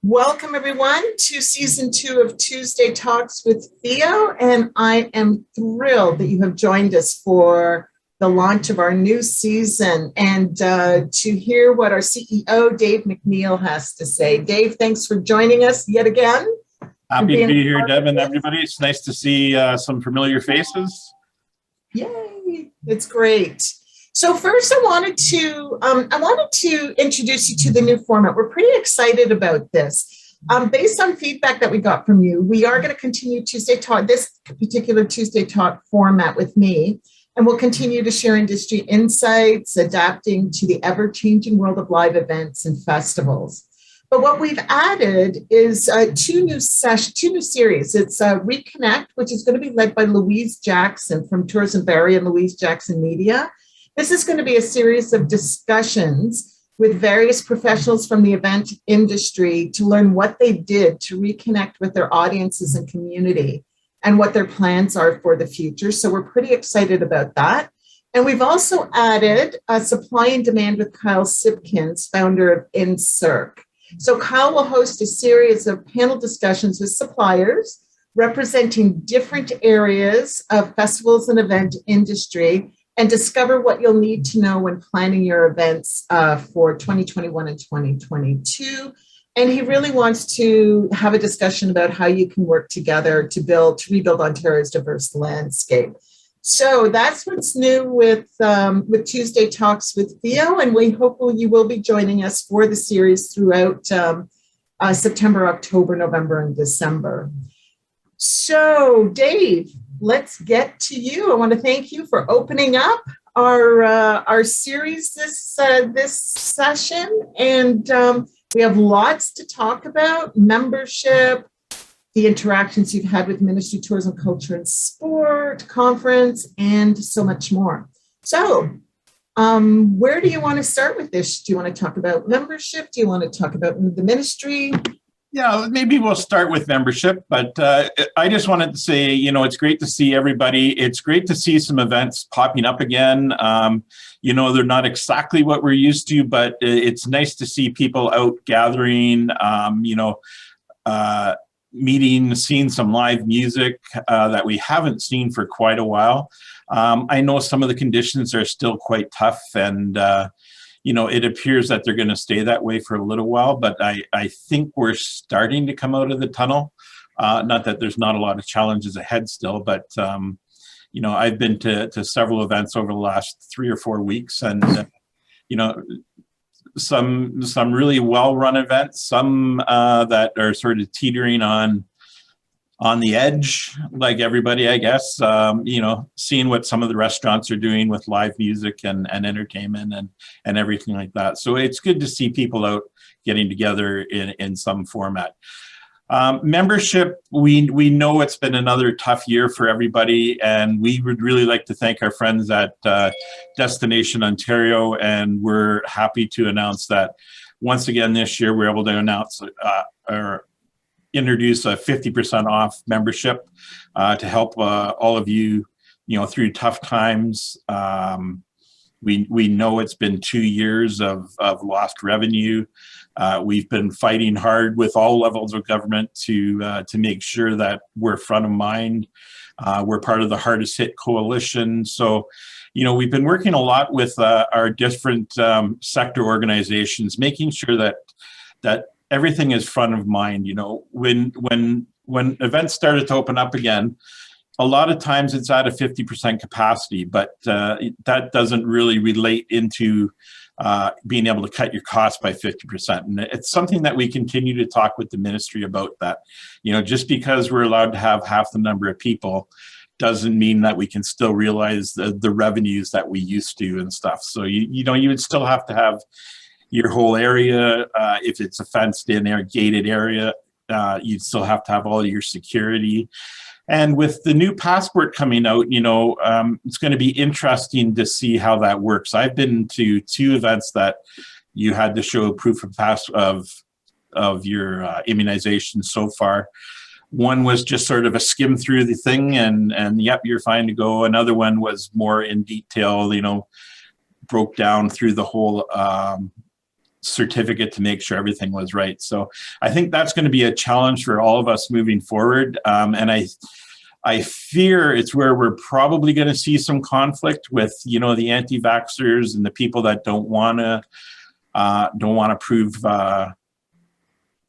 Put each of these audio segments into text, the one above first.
Welcome, everyone, to season 2 of Tuesday Talks with FEO. And I am thrilled that you have joined us for the launch of our new season and to hear what our CEO, Dave MacNeil, has to say. Dave, thanks for joining us yet again. Happy to be here, Deb, and everybody. It's nice to see some familiar faces. Yay, it's great. So first, I wanted to introduce you to the new format. We're pretty excited about this. Based on feedback that we got from you, we are going to continue this particular Tuesday Talk format with me, and we'll continue to share industry insights, adapting to the ever-changing world of live events and festivals. But what we've added is two new series. It's Reconnect, which is going to be led by Louise Jackson from Tourism Barrie and Louise Jackson Media. This is going to be a series of discussions with various professionals from the event industry to learn what they did to reconnect with their audiences and community and what their plans are for the future. So we're pretty excited about that. And we've also added Supply and Demand with Kyle Sipkins, founder of InCirc. So Kyle will host a series of panel discussions with suppliers representing different areas of festivals and event industry, and discover what you'll need to know when planning your events for 2021 and 2022. And he really wants to have a discussion about how you can work together to rebuild Ontario's diverse landscape. So that's what's new with Tuesday Talks with FEO, and we hope you will be joining us for the series throughout September, October, November, and December. So, Dave, let's get to you. I want to thank you for opening up our series this session, and we have lots to talk about: membership, the interactions you've had with Ministry of Tourism, Culture and Sport, conference, and so much more. So, where do you want to start with this? Do you want to talk about membership? Do you want to talk about the ministry? Yeah, maybe we'll start with membership, but I just wanted to say, it's great to see everybody. It's great to see some events popping up again. They're not exactly what we're used to, but it's nice to see people out gathering, meeting, seeing some live music that we haven't seen for quite a while. I know some of the conditions are still quite tough, and it appears that they're going to stay that way for a little while, but I think we're starting to come out of the tunnel. Not that there's not a lot of challenges ahead still, but, I've been to several events over the last 3 or 4 weeks, and, some really well-run events, some that are sort of teetering on the edge, like everybody, I guess, seeing what some of the restaurants are doing with live music and entertainment and everything like that. So it's good to see people out getting together in some format. Membership, we know it's been another tough year for everybody, and we would really like to thank our friends at Destination Ontario, and we're happy to announce that once again this year we're able to announce introduce a 50% off membership to help all of you, through tough times. We know it's been 2 years of lost revenue. We've been fighting hard with all levels of government to make sure that we're front of mind. We're part of the hardest hit coalition. So, we've been working a lot with our different sector organizations, making sure that everything is front of mind. When events started to open up again, a lot of times it's at a 50% capacity, but that doesn't really relate into being able to cut your costs by 50%. And it's something that we continue to talk with the ministry about, that, just because we're allowed to have half the number of people doesn't mean that we can still realize the revenues that we used to and stuff. So, you would still have to have your whole area. If it's a fenced in or gated area, you'd still have to have all your security. And with the new passport coming out, it's going to be interesting to see how that works. I've been to 2 events that you had to show proof of your immunization so far. One was just sort of a skim through the thing and yep, you're fine to go. Another one was more in detail, broke down through the whole certificate to make sure everything was right. So I think that's going to be a challenge for all of us moving forward. And I fear it's where we're probably going to see some conflict with, the anti-vaxxers and the people that don't want to prove,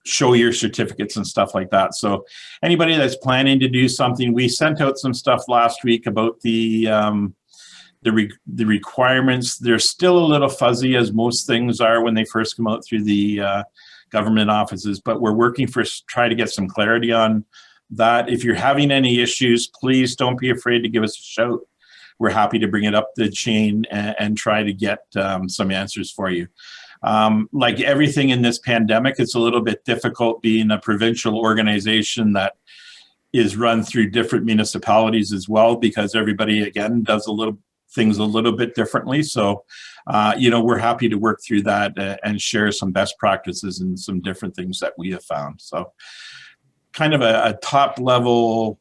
show your certificates and stuff like that. So anybody that's planning to do something, we sent out some stuff last week about the requirements. They're still a little fuzzy, as most things are when they first come out through the government offices, but we're working try to get some clarity on that. If you're having any issues, please don't be afraid to give us a shout. We're happy to bring it up the chain and try to get some answers for you. Like everything in this pandemic, it's a little bit difficult being a provincial organization that is run through different municipalities as well, because everybody, again, does things a little bit differently. So, we're happy to work through that and share some best practices and some different things that we have found. So kind of a top level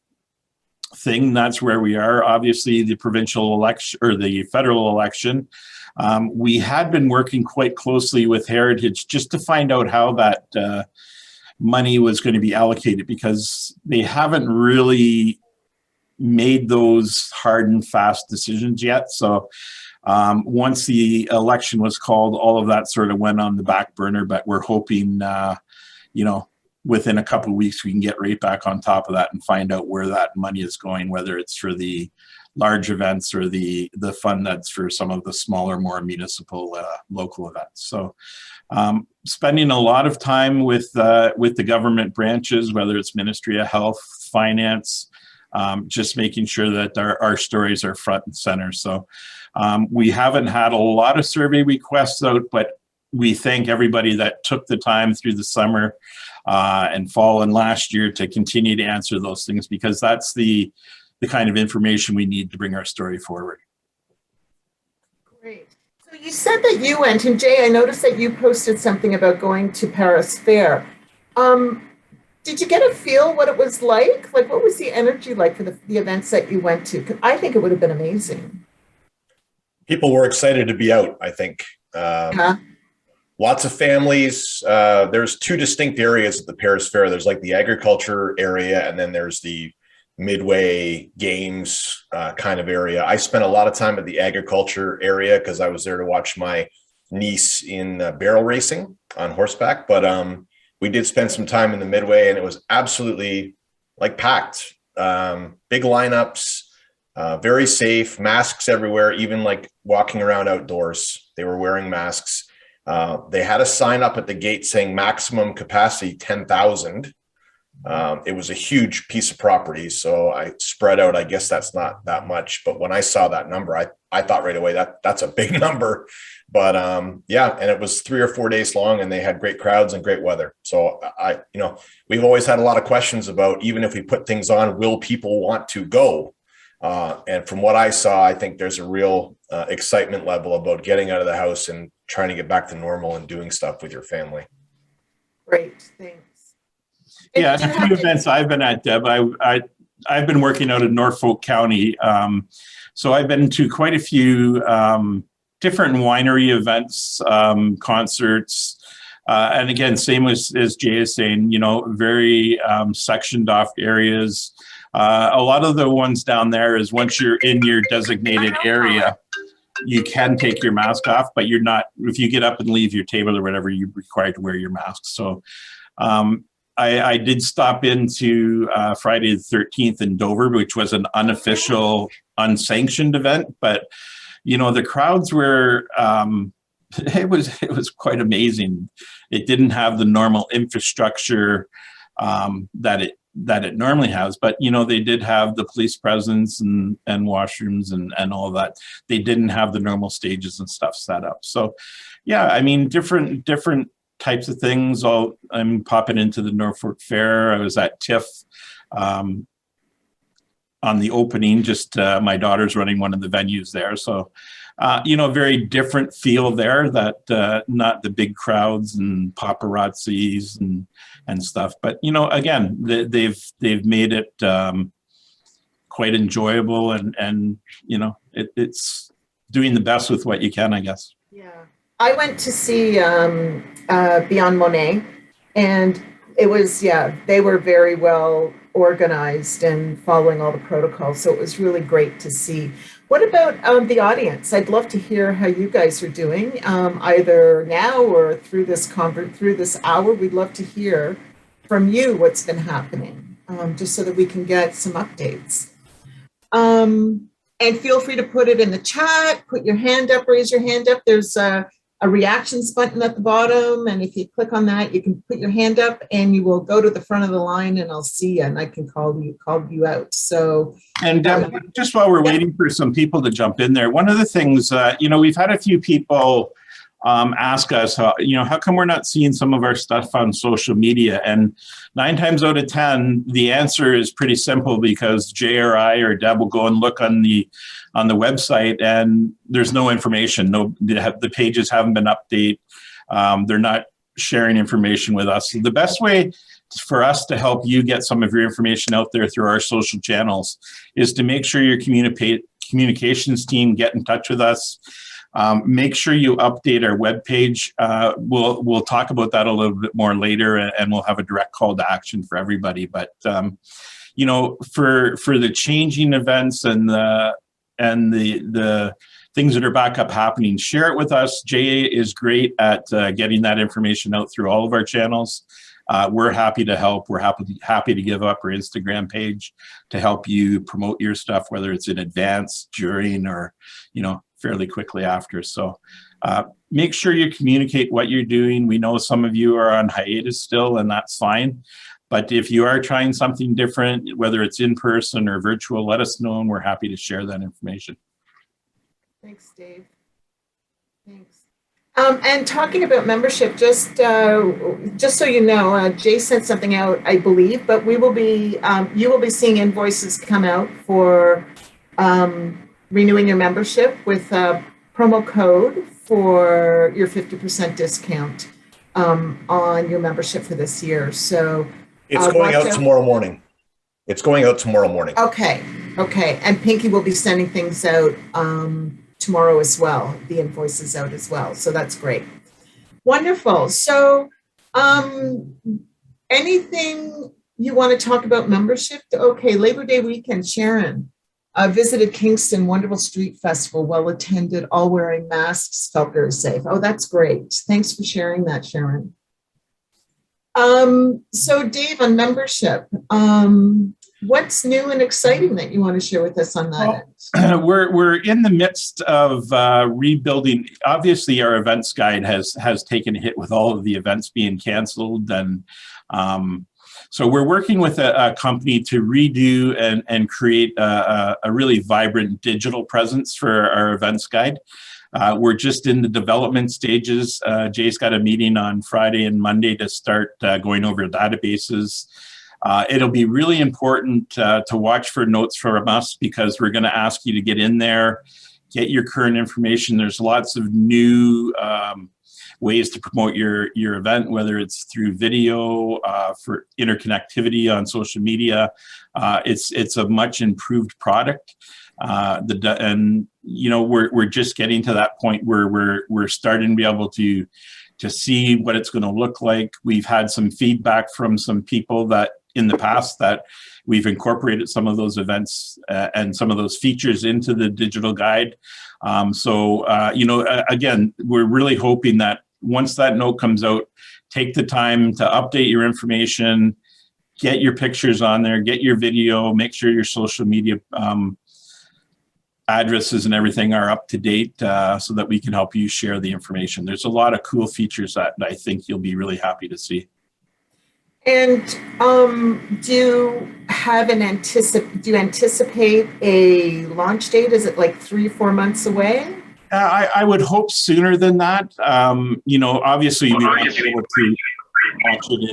thing, that's where we are. Obviously, the provincial election or the federal election, we had been working quite closely with Heritage just to find out how that money was going to be allocated, because they haven't really made those hard and fast decisions yet. So once the election was called, all of that sort of went on the back burner, but we're hoping, within a couple of weeks, we can get right back on top of that and find out where that money is going, whether it's for the large events or the fund that's for some of the smaller, more municipal local events. So spending a lot of time with the government branches, whether it's Ministry of Health, Finance, just making sure that our stories are front and center. So we haven't had a lot of survey requests out, but we thank everybody that took the time through the summer and fall and last year to continue to answer those things, because that's the kind of information we need to bring our story forward. Great. So you said that you went, and Jay, I noticed that you posted something about going to Paris Fair. Did you get a feel what it was like? Like, what was the energy like for the events that you went to? 'Cause I think it would have been amazing. People were excited to be out, I think. Lots of families. There's two distinct areas at the Paris Fair. There's like the agriculture area, and then there's the Midway Games kind of area. I spent a lot of time at the agriculture area because I was there to watch my niece in barrel racing on horseback. But we did spend some time in the Midway, and it was absolutely like packed. Big lineups, very safe, masks everywhere, even like walking around outdoors. They were wearing masks. They had a sign up at the gate saying maximum capacity 10,000. It was a huge piece of property, so I spread out. I guess that's not that much, but when I saw that number, I thought right away that's a big number. But yeah, and it was 3 or 4 days long, and they had great crowds and great weather. So we've always had a lot of questions about, even if we put things on, will people want to go? And from what I saw, I think there's a real excitement level about getting out of the house and trying to get back to normal and doing stuff with your family. Great, thanks. Yeah, a few events I've been at, Deb. I've been working out in Norfolk County, so I've been to quite a few different winery events, concerts, and again, same as Jay is saying, very sectioned off areas. A lot of the ones down there is once you're in your designated area, you can take your mask off, but you're not, if you get up and leave your table or whatever, you're required to wear your mask. So I did stop into Friday the 13th in Dover, which was an unofficial, unsanctioned event, but the crowds were, it was quite amazing. It didn't have the normal infrastructure that it normally has, but they did have the police presence and washrooms and all of that. They didn't have the normal stages and stuff set up. So yeah, I mean, different types of things. I'm popping into the Norfolk Fair. I was at TIFF on the opening, just my daughter's running one of the venues there. So very different feel there, that not the big crowds and paparazzis and stuff, but again, they've made it quite enjoyable, and it's doing the best with what you can, I guess. Yeah. I went to see Beyond Monet, and it was, yeah, they were very well organized and following all the protocols. So it was really great to see. What about the audience? I'd love to hear how you guys are doing, either now or through this through this hour. We'd love to hear from you what's been happening, just so that we can get some updates. And feel free to put it in the chat, put your hand up, raise your hand up. There's a reactions button at the bottom. And if you click on that, you can put your hand up and you will go to the front of the line and I'll see you and I can call you out. So, and just while we're waiting for some people to jump in there, one of the things, we've had a few people ask us, how come we're not seeing some of our stuff on social media? And 9 times out of 10, the answer is pretty simple, because Jay or I or Deb will go and look on the website and there's no information. The pages haven't been updated. They're not sharing information with us. So the best way for us to help you get some of your information out there through our social channels is to make sure your communications team get in touch with us. Make sure you update our webpage. We'll talk about that a little bit more later, and we'll have a direct call to action for everybody. But for the changing events and the things that are back up happening, share it with us. Jay is great at getting that information out through all of our channels. We're happy to help. We're happy to give up our Instagram page to help you promote your stuff, whether it's in advance, during, or fairly quickly after. So make sure you communicate what you're doing. We know some of you are on hiatus still, and that's fine. But if you are trying something different, whether it's in person or virtual, let us know, and we're happy to share that information. Thanks, Dave. Thanks. And talking about membership, just so you know, Jay sent something out, I believe, but we will be, you will be seeing invoices come out for renewing your membership with a promo code for your 50% discount on your membership for this year. So it's going out tomorrow morning. It's going out tomorrow morning. Okay. And Pinky will be sending things out tomorrow as well, the invoices out as well. So that's great. Wonderful. So anything you want to talk about membership? Okay, Labor Day weekend, Sharon. Visited Kingston, wonderful street festival, well attended, all wearing masks, felt very safe. Oh, that's great. Thanks for sharing that, Sharon. So Dave, on membership, what's new and exciting that you want to share with us on that end? We're in the midst of rebuilding. Obviously, our events guide has taken a hit with all of the events being canceled, and so we're working with a company to redo and create a really vibrant digital presence for our events guide. We're just in the development stages. Jay's got a meeting on Friday and Monday to start going over databases. It'll be really important to watch for notes from us, because we're going to ask you to get in there, get your current information. There's lots of new ways to promote your event, whether it's through video, for interconnectivity on social media. It's a much improved product. And we're just getting to that point where we're starting to be able to see what it's going to look like. We've had some feedback from some people that in the past that we've incorporated some of those events and some of those features into the digital guide. Again, we're really hoping that once that note comes out, take the time to update your information, get your pictures on there, get your video, make sure your social media addresses and everything are up to date, so that we can help you share the information. There's a lot of cool features that I think you'll be really happy to see. And do you anticipate a launch date? Is it like 3-4 months away? I would hope sooner than that. Obviously we want to be able to launch it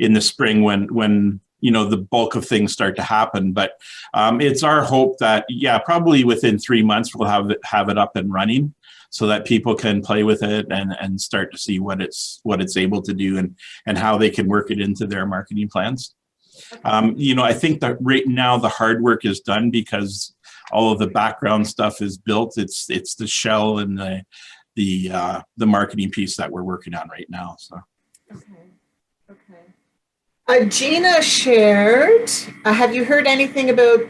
in the spring when the bulk of things start to happen. But it's our hope that, probably within 3 months we'll have it up and running, so that people can play with it and start to see what it's able to do and how they can work it into their marketing plans. I think that right now the hard work is done, because all of the background stuff is built. It's the shell and the marketing piece that we're working on right now. So. Okay. Gina shared, have you heard anything about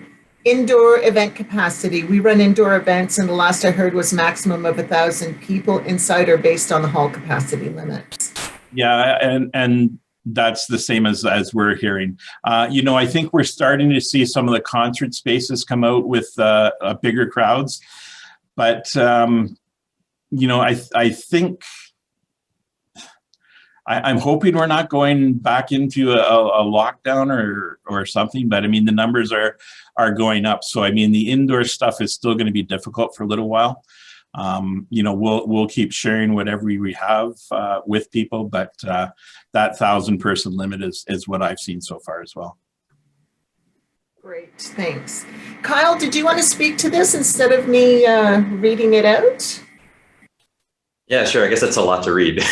indoor event capacity? We run indoor events, and the last I heard was maximum of 1,000 people inside or based on the hall capacity limits. Yeah, and that's the same as we're hearing. I think we're starting to see some of the concert spaces come out with bigger crowds, but I think I'm hoping we're not going back into a lockdown or something. But I mean, the numbers are going up, so I mean, the indoor stuff is still going to be difficult for a little while. We'll keep sharing whatever we have with people, but that 1,000-person limit is what I've seen so far as well. Great, thanks. Kyle, did you want to speak to this instead of me reading it out? Yeah, sure. I guess that's a lot to read.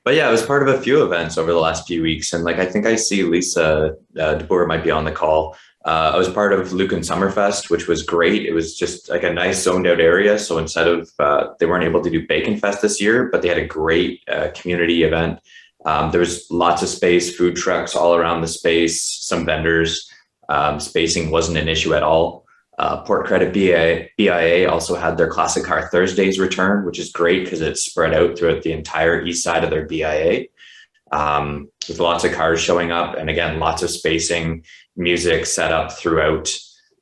But yeah, I was part of a few events over the last few weeks. And I think I see Lisa DeBoer might be on the call. I was part of Lucan Summerfest, which was great. It was just like a nice zoned out area. So instead of, they weren't able to do Bacon Fest this year, but they had a great community event. There was lots of space, food trucks all around the space, some vendors. Spacing wasn't an issue at all. Port Credit BIA also had their Classic Car Thursdays return, which is great because it's spread out throughout the entire east side of their BIA, with lots of cars showing up. And again, lots of spacing, music set up throughout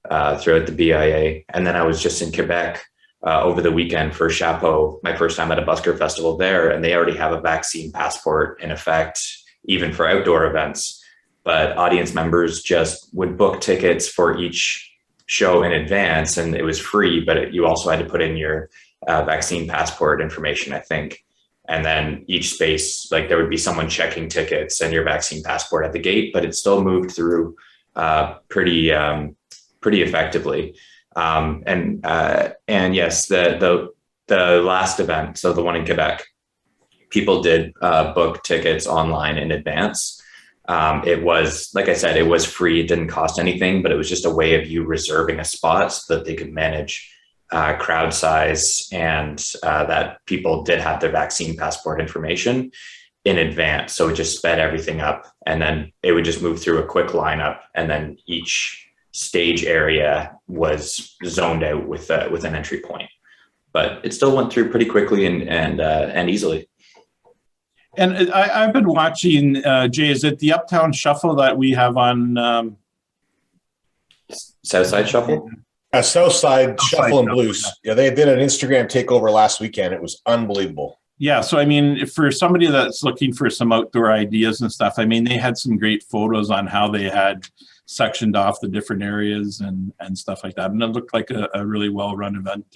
the BIA. And then I was just in Quebec over the weekend for Chapeau, my first time at a busker festival there. And they already have a vaccine passport in effect, even for outdoor events. But audience members just would book tickets for each show in advance, and it was free, but you also had to put in your vaccine passport information, I think. And then each space, there would be someone checking tickets and your vaccine passport at the gate, but it still moved through pretty effectively. And yes, the last event, so the one in Quebec, people did book tickets online in advance. It was, like I said, it was free. It didn't cost anything, but it was just a way of you reserving a spot so that they could manage crowd size and that people did have their vaccine passport information in advance. So it just sped everything up, and then it would just move through a quick lineup, and then each stage area was zoned out with an entry point. But it still went through pretty quickly and easily. And I've been watching, Jay, is it the Uptown Shuffle that we have on? Southside Shuffle? Southside Shuffle and Blues. Yeah, they did an Instagram takeover last weekend. It was unbelievable. Yeah, so I mean, for somebody that's looking for some outdoor ideas and stuff, I mean, they had some great photos on how they had sectioned off the different areas and stuff like that. And it looked like a really well-run event.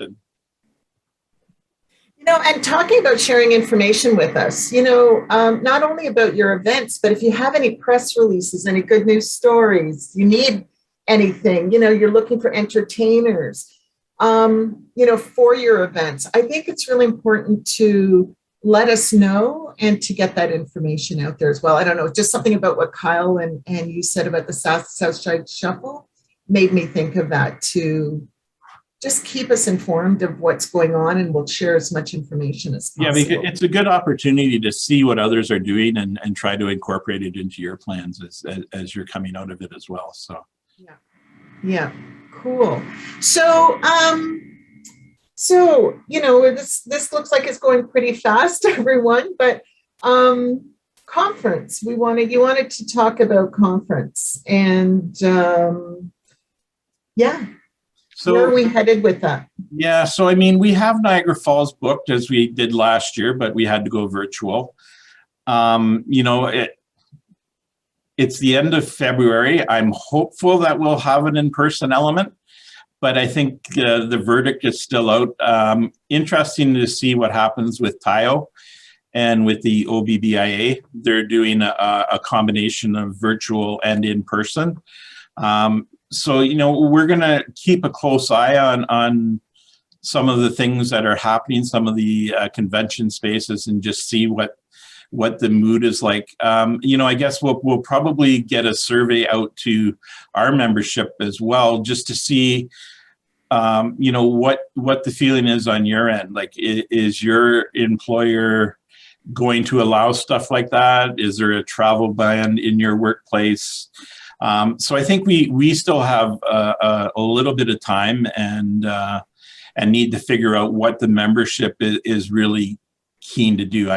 And talking about sharing information with us, not only about your events, but if you have any press releases, any good news stories, you need anything, you're looking for entertainers, for your events. I think it's really important to let us know and to get that information out there as well. I don't know, just something about what Kyle and you said about the Southside Shuffle made me think of that too. Just keep us informed of what's going on, and we'll share as much information as possible. Yeah, because it's a good opportunity to see what others are doing and try to incorporate it into your plans as you're coming out of it as well. So yeah, cool. So this looks like it's going pretty fast, everyone. But conference, you wanted to talk about conference, and So where are we headed with that? Yeah, so I mean, we have Niagara Falls booked as we did last year, but we had to go virtual. It's the end of February. I'm hopeful that we'll have an in-person element, but I think the verdict is still out. Interesting to see what happens with TIO and with the OBBIA. They're doing a combination of virtual and in-person. So, we're going to keep a close eye on some of the things that are happening, some of the convention spaces, and just see what the mood is like. I guess we'll probably get a survey out to our membership as well, just to see what the feeling is on your end. Like, is your employer going to allow stuff like that? Is there a travel ban in your workplace? So I think we still have a little bit of time and need to figure out what the membership is really keen to do.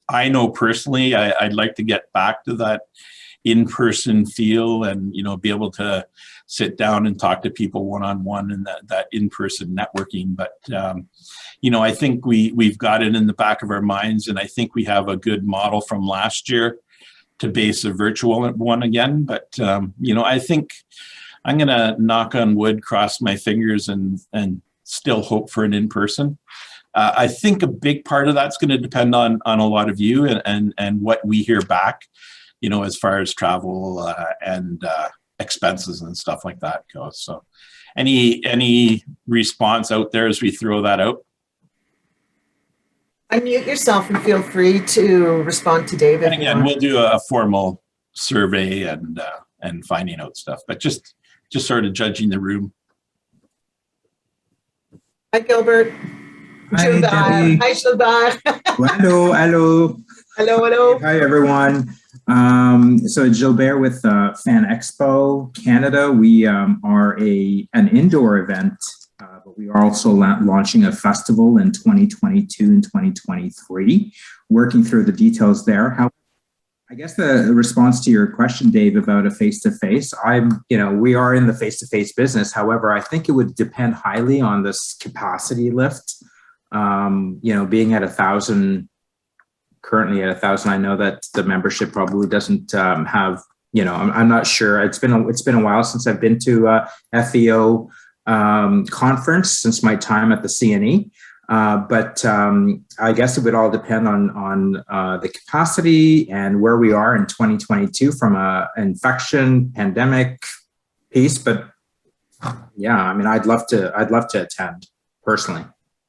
I know personally, I'd like to get back to that in-person feel and, be able to sit down and talk to people one-on-one and that in-person networking. But, I think we've got it in the back of our minds, and I think we have a good model from last year to base a virtual one again. But, I think I'm going to knock on wood, cross my fingers and still hope for an in-person. I think a big part of that's going to depend on a lot of you and what we hear back, as far as travel and expenses and stuff like that goes. So any response out there as we throw that out? Unmute yourself and feel free to respond to Dave. And again, we'll do a formal survey and finding out stuff, but just sort of judging the room. Hi, Gilbert. Hi, Gilbert. Debbie. Hi, Gilbert. Hello. Hello. Hi, everyone. So Gilbert with Fan Expo Canada. We are an indoor event, but we are also launching a festival in 2022 and 2023, working through the details there. How I guess the response to your question, Dave, about a face-to-face, we are in the face-to-face business. However, I think it would depend highly on this capacity lift. Being at 1,000, currently at 1,000, I know that the membership probably doesn't have, I'm not sure. It's been a while since I've been to FEO conference since my time at the CNE. But I guess it would all depend on the capacity and where we are in 2022 from a infection pandemic piece. But yeah, I'd love to attend personally.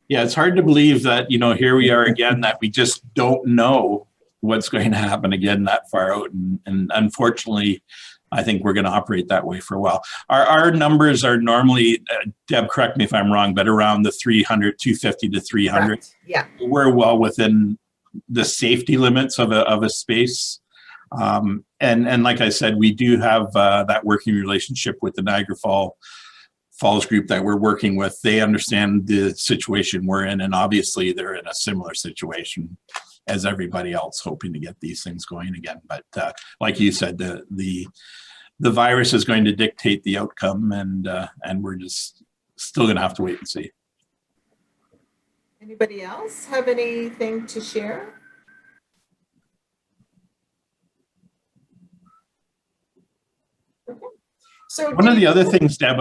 Yeah, it's hard to believe that, here we are again, that we just don't know what's going to happen again that far out. And unfortunately, I think we're going to operate that way for a while. Our numbers are normally, Deb, correct me if I'm wrong, but around the 250 to 300. Correct. Yeah. We're well within the safety limits of a space. And like I said, we do have that working relationship with the Niagara Falls group that we're working with. They understand the situation we're in, and obviously they're in a similar situation as everybody else, hoping to get these things going again. But like you said, the virus is going to dictate the outcome, and we're just still going to have to wait and see. Anybody else have anything to share? So one of the other things, Deb,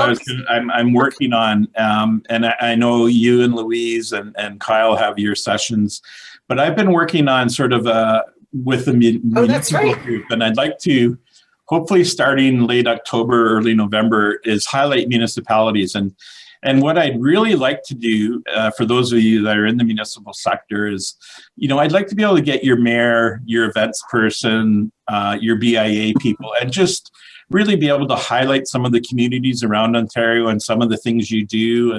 I'm working on, and I know you and Louise and Kyle have your sessions, but I've been working on sort of with the municipal group, and I'd like to, hopefully starting late October, early November, is highlight municipalities. And what I'd really like to do for those of you that are in the municipal sector is, I'd like to be able to get your mayor, your events person, your BIA people, and just really be able to highlight some of the communities around Ontario and some of the things you do,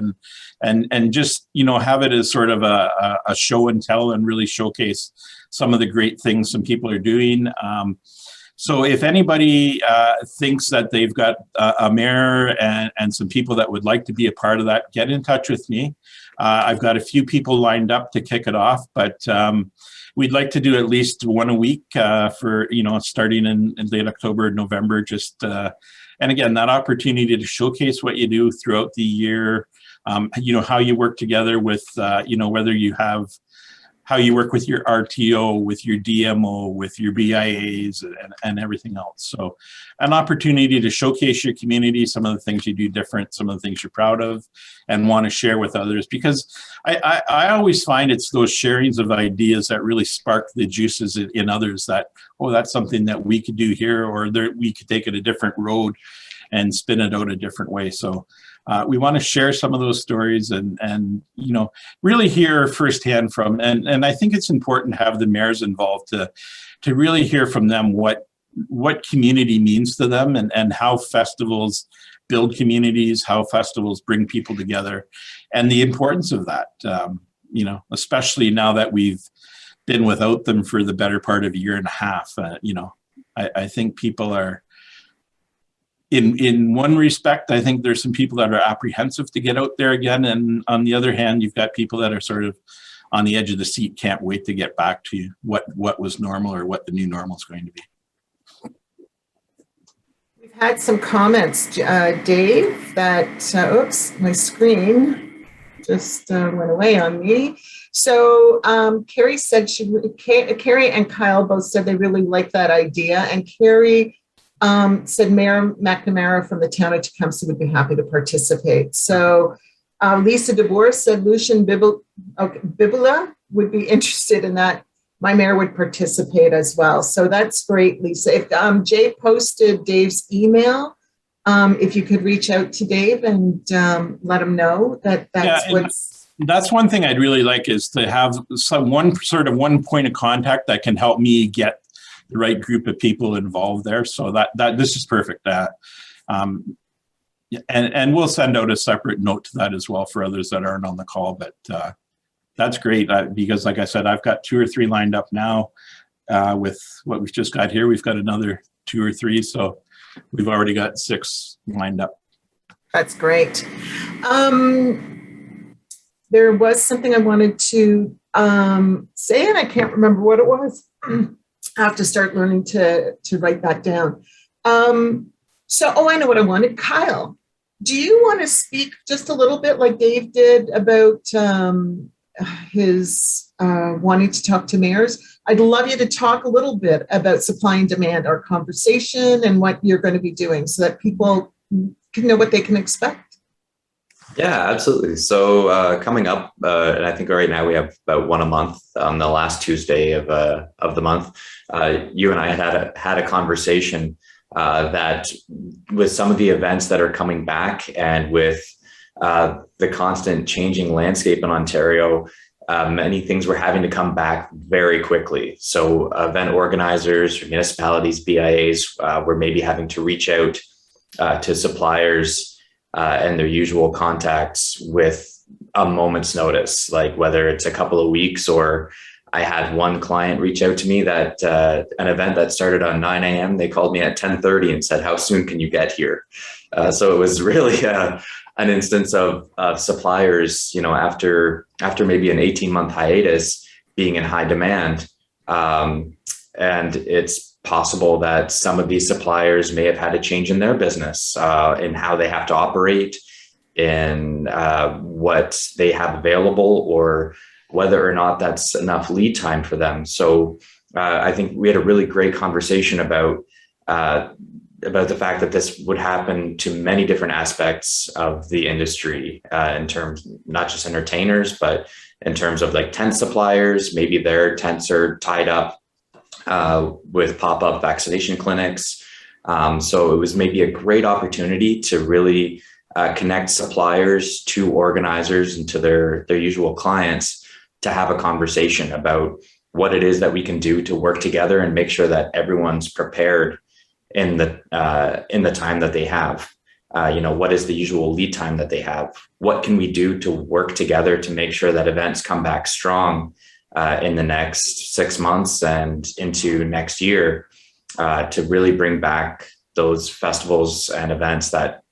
and just, have it as sort of a show and tell and really showcase some of the great things some people are doing. So if anybody thinks that they've got a mayor and some people that would like to be a part of that, get in touch with me. I've got a few people lined up to kick it off, but we'd like to do at least one a week for, starting in late October, November, just, and again, that opportunity to showcase what you do throughout the year, how you work together with, whether you have, how you work with your RTO, with your DMO, with your BIAs and everything else. So an opportunity to showcase your community, some of the things you do different, some of the things you're proud of and want to share with others. Because I always find it's those sharings of ideas that really spark the juices in others that, oh, that's something that we could do here, or we could take it a different road and spin it out a different way. So we want to share some of those stories and really hear firsthand from, and I think it's important to have the mayors involved to really hear from them what community means to them and how festivals build communities, how festivals bring people together, and the importance of that, especially now that we've been without them for the better part of a year and a half. I think people are, in one respect, I think there's some people that are apprehensive to get out there again. And on the other hand, you've got people that are sort of on the edge of the seat, can't wait to get back to what was normal or what the new normal is going to be. We've had some comments, Dave, that, oops, my screen just went away on me. So Carrie said, Carrie and Kyle both said they really like that idea. And Carrie said Mayor McNamara from the town of Tecumseh would be happy to participate. So Lisa DeBoer said Lucian Bibula would be interested in that. My mayor would participate as well. So that's great, Lisa. If Jay posted Dave's email, if you could reach out to Dave and let him know that's one thing I'd really like, is to have one point of contact that can help me get the right group of people involved there. So that this is perfect. And we'll send out a separate note to that as well for others that aren't on the call. But that's great, because like I said, I've got 2 or 3 lined up now. With what we've just got here, we've got another 2 or 3. So we've already got 6 lined up. That's great. There was something I wanted to say, and I can't remember what it was. I have to start learning to write that down. I know what I wanted. Kyle, do you want to speak just a little bit like Dave did about his wanting to talk to mayors? I'd love you to talk a little bit about supply and demand, our conversation, and what you're going to be doing so that people can know what they can expect. Yeah, absolutely. So coming up, and I think right now we have about 1 a month on the last Tuesday of the month. You and I had a conversation that with some of the events that are coming back, and with the constant changing landscape in Ontario, many things were having to come back very quickly. So event organizers, municipalities, BIAs were maybe having to reach out to suppliers and their usual contacts with a moment's notice, like whether it's a couple of weeks, or I had one client reach out to me that an event that started on 9 a.m., they called me at 10:30 and said, how soon can you get here? So it was really an instance of suppliers, after maybe an 18-month hiatus, being in high demand. And it's possible that some of these suppliers may have had a change in their business, in how they have to operate, in what they have available, or whether or not that's enough lead time for them. So I think we had a really great conversation about the fact that this would happen to many different aspects of the industry, in terms, not just entertainers, but in terms of like tent suppliers. Maybe their tents are tied up with pop-up vaccination clinics. So it was maybe a great opportunity to really connect suppliers to organizers and to their usual clients, to have a conversation about what it is that we can do to work together and make sure that everyone's prepared in the time that they have. What is the usual lead time that they have? What can we do to work together to make sure that events come back strong in the next 6 months and into next year, to really bring back those festivals and events that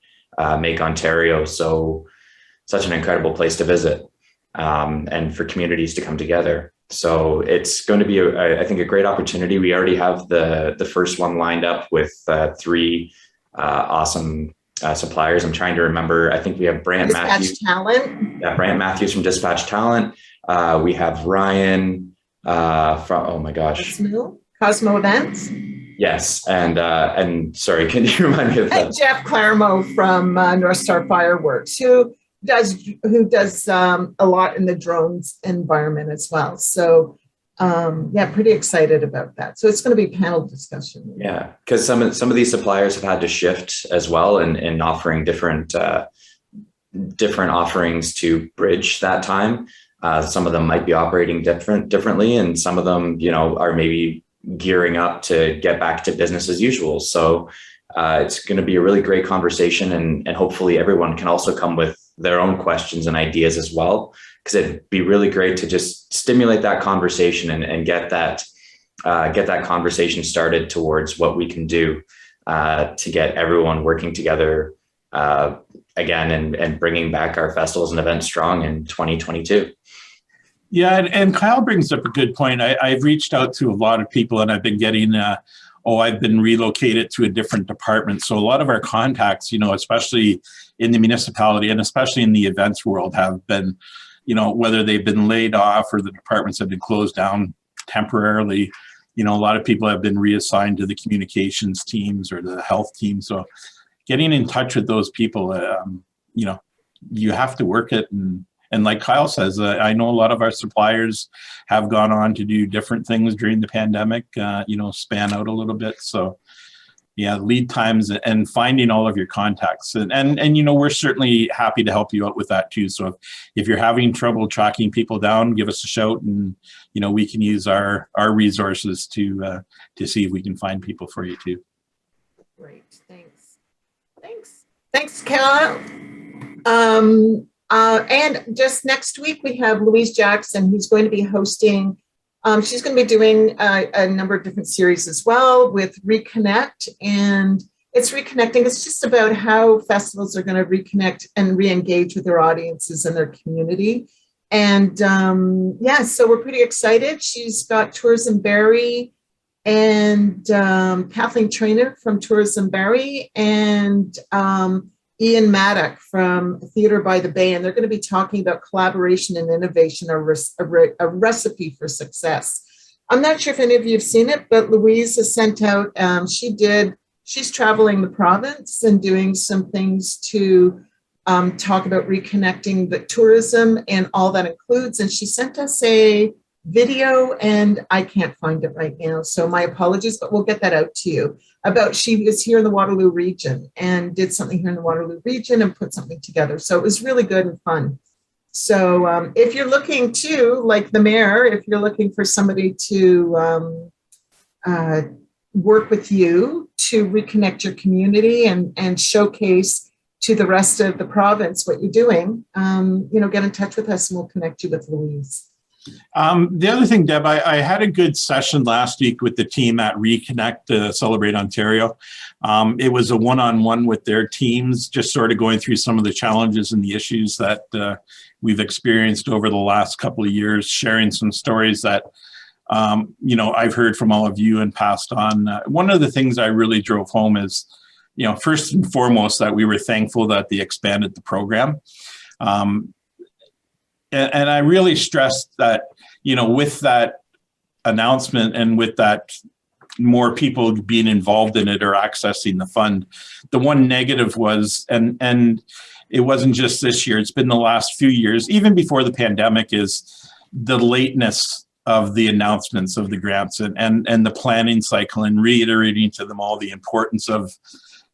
make Ontario such an incredible place to visit, and for communities to come together. So it's going to be, I think, a great opportunity. We already have the first one lined up with 3 awesome suppliers. I'm trying to remember. I think we have Brant Matthews. Talent. Yeah, Brant Matthews from Dispatch Talent. We have Ryan from, oh my gosh. Cosmo Events. Yes. And sorry, can you remind me of that? And Jeff Claremont from North Star Fireworks, who does a lot in the drones environment as well. So pretty excited about that. So it's going to be a panel discussion. Yeah, because some of these suppliers have had to shift as well in offering different offerings to bridge that time. Some of them might be operating differently, and some of them, are maybe gearing up to get back to business as usual. So It's going to be a really great conversation, and hopefully everyone can also come with their own questions and ideas as well, because it'd be really great to just stimulate that conversation and get that conversation started towards what we can do to get everyone working together again and bringing back our festivals and events strong in 2022. Yeah, and Kyle brings up a good point. I've reached out to a lot of people, and I've been getting, I've been relocated to a different department. So a lot of our contacts, especially in the municipality and especially in the events world, have been, whether they've been laid off or the departments have been closed down temporarily. A lot of people have been reassigned to the communications teams or the health team. So getting in touch with those people, you have to work it. And like Kyle says, I know a lot of our suppliers have gone on to do different things during the pandemic, span out a little bit. So yeah, lead times and finding all of your contacts. And we're certainly happy to help you out with that too. So if you're having trouble tracking people down, give us a shout, and, we can use our resources to see if we can find people for you too. Great, thanks, Kyle. And just next week, we have Louise Jackson, who's going to be hosting. She's going to be doing a number of different series as well with Reconnect. And it's reconnecting. It's just about how festivals are going to reconnect and re-engage with their audiences and their community. And so we're pretty excited. She's got Tourism Barrie and Kathleen Traynor from Tourism Barrie and Ian Maddock from Theatre by the Bay, and they're going to be talking about collaboration and innovation, a recipe for success. I'm not sure if any of you have seen it, but Louise has sent out, she's traveling the province and doing some things to talk about reconnecting the tourism and all that includes, and she sent us a video, and I can't find it right now, so my apologies, but we'll get that out to you. She was here in the Waterloo region and did something here in the Waterloo region and put something together. So it was really good and fun. So if you're looking to, like the mayor, if you're looking for somebody to work with you to reconnect your community and showcase to the rest of the province what you're doing, get in touch with us and we'll connect you with Louise. The other thing, Deb, I had a good session last week with the team at Reconnect Celebrate Ontario. It was a one-on-one with their teams, just sort of going through some of the challenges and the issues that we've experienced over the last couple of years, sharing some stories that, I've heard from all of you and passed on. One of the things I really drove home is, first and foremost, that we were thankful that they expanded the program. And I really stressed that, with that announcement and with that more people being involved in it or accessing the fund, the one negative was, and it wasn't just this year, it's been the last few years, even before the pandemic, is the lateness of the announcements of the grants and the planning cycle, and reiterating to them all the importance of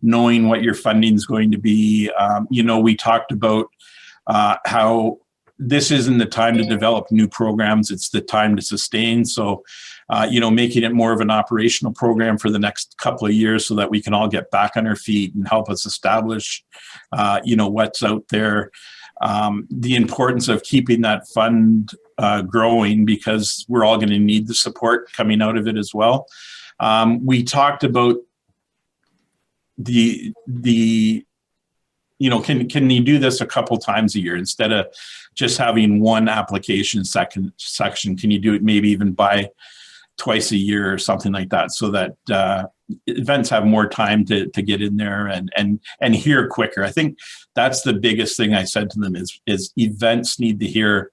knowing what your funding is going to be. We talked about how this isn't the time to develop new programs, it's the time to sustain. So, making it more of an operational program for the next couple of years so that we can all get back on our feet and help us establish, what's out there. The importance of keeping that fund growing, because we're all going to need the support coming out of it as well. We talked about can you do this a couple times a year instead of just having one application section? Can you do it maybe even by twice a year or something like that, so that events have more time to get in there and hear quicker? I think that's the biggest thing I said to them is events need to hear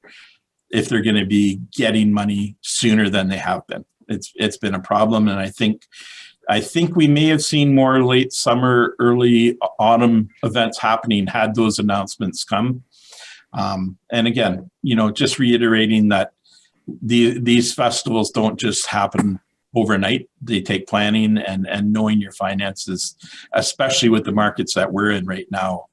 if they're going to be getting money sooner than they have been. It's been a problem, and I think we may have seen more late summer, early autumn events happening had those announcements come. And again, just reiterating that these festivals don't just happen overnight. They take planning and knowing your finances, especially with the markets that we're in right now.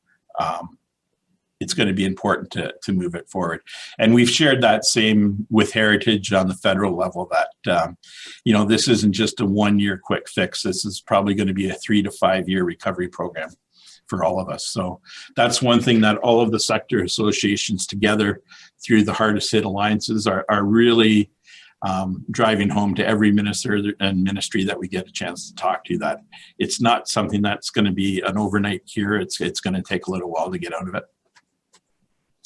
it's going to be important to move it forward. And we've shared that same with Heritage on the federal level, that, this isn't just a 1-year quick fix. This is probably going to be a 3 to 5 year recovery program for all of us. So that's one thing that all of the sector associations together through the hardest hit alliances are really driving home to every minister and ministry that we get a chance to talk to, that it's not something that's going to be an overnight cure. It's going to take a little while to get out of it.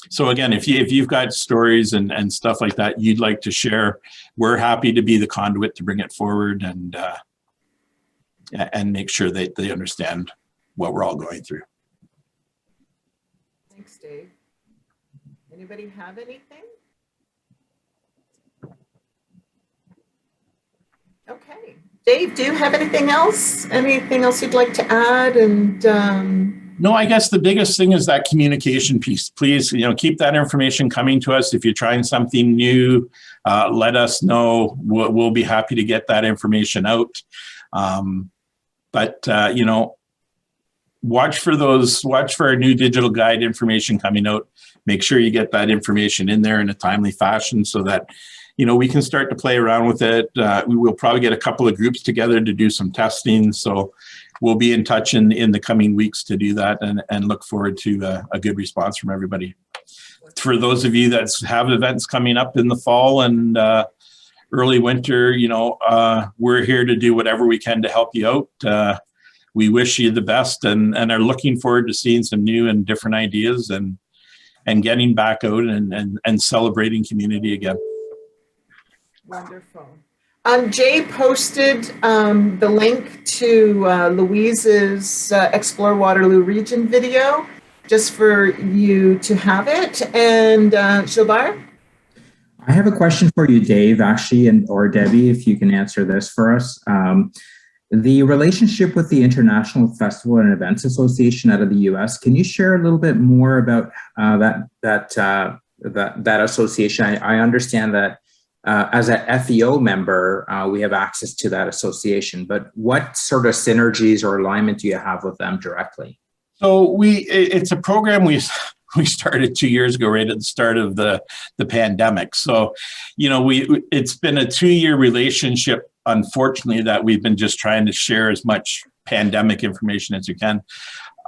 So again, if you've got stories and stuff like that you'd like to share, we're happy to be the conduit to bring it forward and make sure that they understand what we're all going through. Thanks, Dave. Anybody have anything? Okay. Dave, do you have anything else? Anything else you'd like to add? And No, I guess the biggest thing is that communication piece. Please, keep that information coming to us. If you're trying something new, let us know. We'll be happy to get that information out. But watch for our new digital guide information coming out. Make sure you get that information in there in a timely fashion so that, we can start to play around with it. We will probably get a couple of groups together to do some testing. So we'll be in touch in the coming weeks to do that and look forward to a good response from everybody. For those of you that have events coming up in the fall and early winter, we're here to do whatever we can to help you out. We wish you the best and are looking forward to seeing some new and different ideas and getting back out and celebrating community again. Wonderful. Jay posted the link to Louise's Explore Waterloo Region video just for you to have it. And Gilbert? I have a question for you, Dave, actually, or Debbie, if you can answer this for us. The relationship with the International Festival and Events Association out of the U.S., can you share a little bit more about that association? I understand that as a FEO member, we have access to that association, but what sort of synergies or alignment do you have with them directly? So it's a program we started 2 years ago, right at the start of the pandemic. So, it's been a 2-year relationship, unfortunately, that we've been just trying to share as much pandemic information as we can.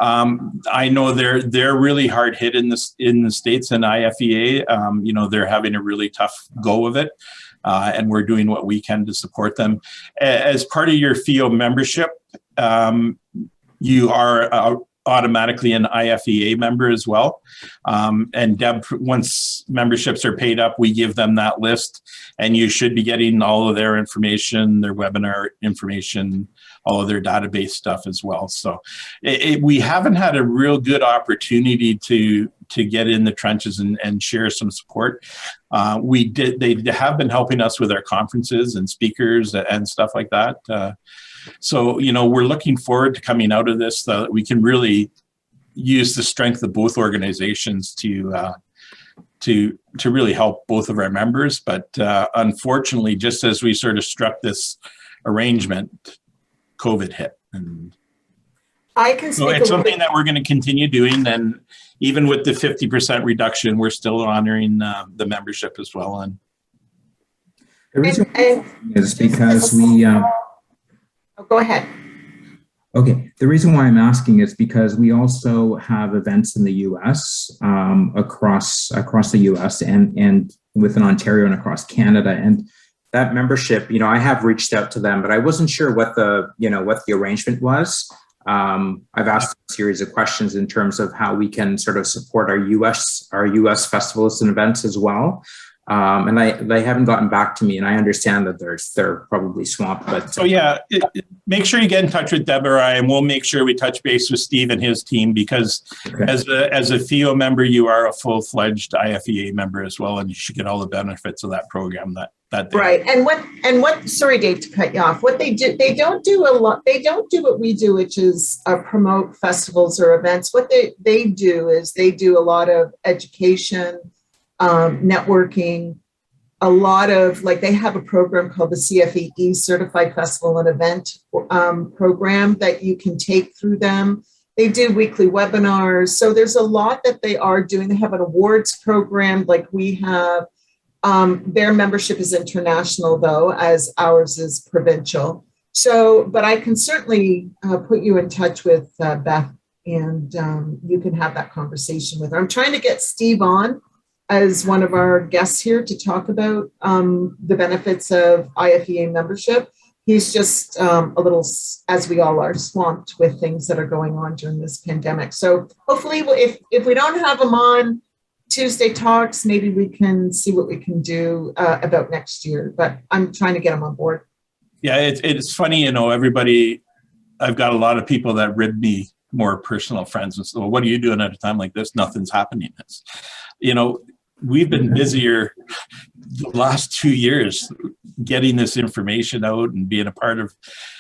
I know they're really hard hit in the States and IFEA. They're having a really tough go of it, and we're doing what we can to support them. As part of your FEO membership, you are automatically an IFEA member as well. And Deb, once memberships are paid up, we give them that list, and you should be getting all of their information, their webinar information, all of their database stuff as well. So we haven't had a real good opportunity to get in the trenches and share some support. They have been helping us with our conferences and speakers and stuff like that. So, we're looking forward to coming out of this so that we can really use the strength of both organizations to really help both of our members. But unfortunately, just as we sort of struck this arrangement, COVID hit. And so it's something that we're going to continue doing. And even with the 50% reduction, we're still honoring the membership as well. And the reason is because we... go ahead. Okay. The reason why I'm asking is because we also have events in the U.S. Across the U.S. and within Ontario and across Canada, and that membership, I have reached out to them, but I wasn't sure what the arrangement was. I've asked a series of questions in terms of how we can sort of support our U.S. festivals and events as well. And they haven't gotten back to me, and I understand that they're probably swamped. But so make sure you get in touch with Deborah, and we'll make sure we touch base with Steve and his team, because as a FEO member, you are a full-fledged IFEA member as well, and you should get all the benefits of that program that right. And what? Sorry, Dave, to cut you off. What they don't do a lot. They don't do what we do, which is promote festivals or events. What they do is they do a lot of education. Networking, a lot of they have a program called the CFEE Certified Festival and Event program that you can take through them. They do weekly webinars. So there's a lot that they are doing. They have an awards program like we have. Their membership is international, though, as ours is provincial. So, but I can certainly put you in touch with Beth, and you can have that conversation with her. I'm trying to get Steve on as one of our guests here to talk about the benefits of IFEA membership. He's just a little, as we all are, swamped with things that are going on during this pandemic. So hopefully, if we don't have him on Tuesday Talks, maybe we can see what we can do about next year. But I'm trying to get him on board. Yeah, it's funny, everybody, I've got a lot of people that rib me, more personal friends, and so, what are you doing at a time like this? Nothing's happening. It's, we've been busier the last 2 years getting this information out and being a part of,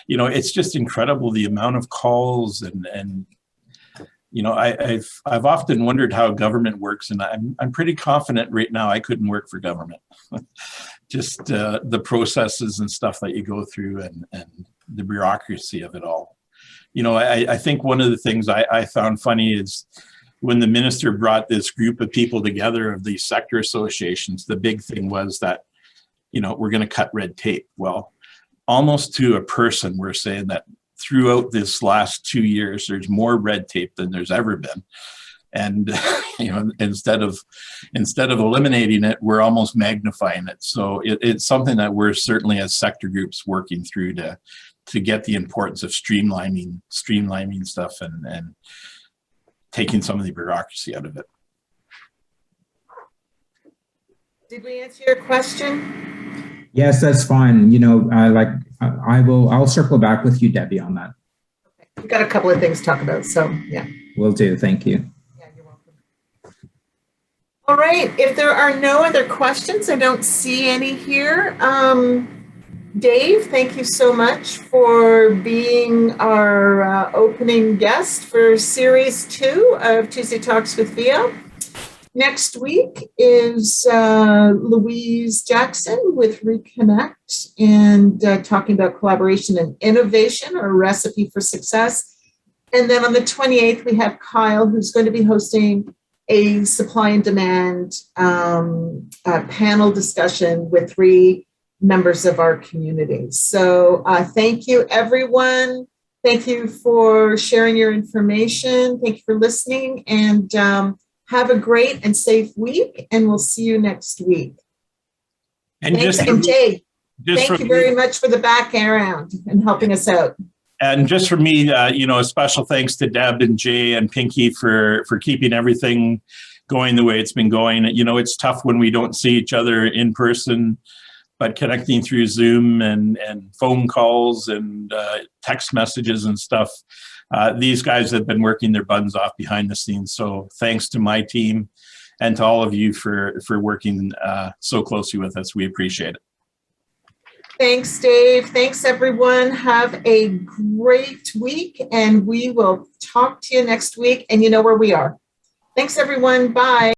it's just incredible the amount of calls and I've often wondered how government works, and I'm pretty confident right now I couldn't work for government. Just the processes and stuff that you go through and the bureaucracy of it all. I think one of the things I found funny is when the minister brought this group of people together of these sector associations, the big thing was that, we're going to cut red tape. Well, almost to a person, we're saying that throughout this last 2 years, there's more red tape than there's ever been. And, instead of eliminating it, we're almost magnifying it. So it's something that we're certainly as sector groups working through to get the importance of streamlining stuff and taking some of the bureaucracy out of it. Did we answer your question? Yes, that's fine. I'll circle back with you, Debbie, on that. Okay. We've got a couple of things to talk about. So yeah. Will do. Thank you. Yeah, you're welcome. All right. If there are no other questions, I don't see any here. Dave, thank you so much for being our opening guest for Series 2 of Tuesday Talks with FEO. Next week is Louise Jackson with Reconnect and talking about collaboration and innovation, or a recipe for success. And then on the 28th, we have Kyle, who's going to be hosting a supply and demand panel discussion with 3 members of our community. So thank you, everyone. Thank you for sharing your information. Thank you for listening, and have a great and safe week, and we'll see you next week. And thanks, and Jay, thank you very much for the background and helping us out. And just for me, a special thanks to Deb and Jay and Pinky for keeping everything going the way it's been going. It's tough when we don't see each other in person, but connecting through Zoom and phone calls and text messages and stuff, these guys have been working their buns off behind the scenes. So thanks to my team and to all of you for working so closely with us. We appreciate it. Thanks, Dave. Thanks, everyone. Have a great week, and we will talk to you next week, and you know where we are. Thanks, everyone. Bye.